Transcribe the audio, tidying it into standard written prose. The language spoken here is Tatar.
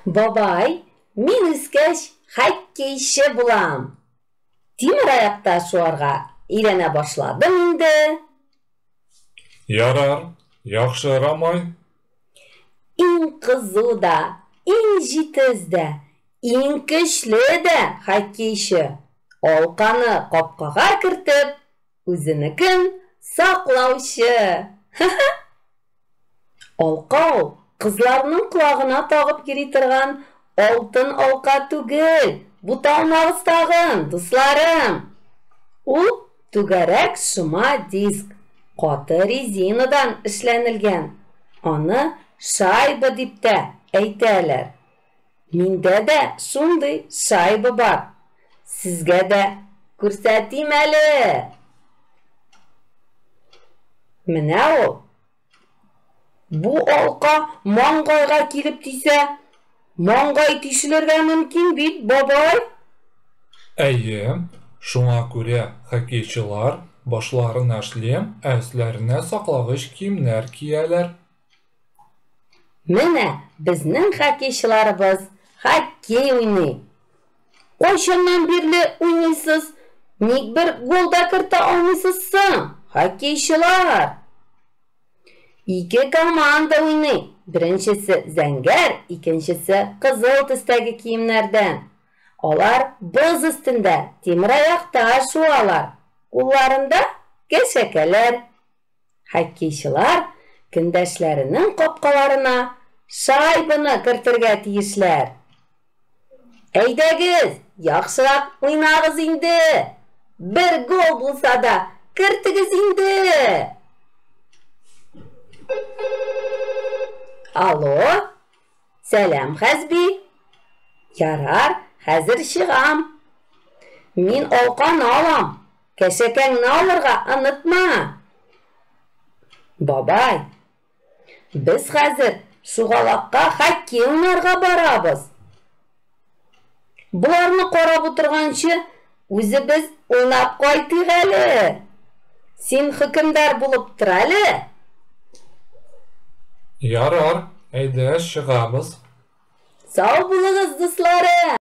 Бабай, мен үскәч хоккейче булам. Тимер аяқта шуарга өйрәнә башладым инде. Ярар, яхшы Рамай. Иң кызу да, иң җитез дә, иң көчле дә хоккейче. Алканы капкага кертеп, үзенекен саклаучы. Алка ул кызларның колагына тагып йөри торган алтын алка түгел. Бу талмагыз тагын, дусларым. Ул түгәрәк шома диск, каты резинадан эшләнелгән. Аны шайба дип тә әйтәләр. Миндә дә шундый шайба бар. Сезгә дә күрсәтим әле. Менә ул. Бу алка маңгайга килеп тисә, маңгай тишелергә мөмкин бит, бабай. Әйе, шуңа күрә хоккейчылар башларына шлем, әсләренә саклагыч киемнәр кияләр. Менә безнең хоккейчыларыбыз хоккей уйный. Кайчаннан бирле уйныйсыз? Ник бер гол да кертә алмыйсыз соң, хоккейчылар? Ике команда уйный. Беренчесе зәңгәр, икенчесе кызыл төстәге киемнәрдән. Алар боз өстендә тимер аякта шуалар. Кулларында кәшәкәләр. Хоккейчылар көндәшләренең капкаларына шайбаны кертергә тиешләр. Әйдәгез, яхшырак уйнагыз инде. Бер гол булса да кертегез инде. Алло, сәлам Хәзби. Ярар, хәзер чыгам. Мин алканы алам. Кәшәкәңне алырга онытма. Бабай, без хәзер шугалакка хоккей уйнарга барабыз. Буларны карап утырганчы, үзебез уйнап кайтыйк әле. Син хөкемдар булып тор әле. Ярар, әйдә чыгабыз. Сау булыгыз, дусларым.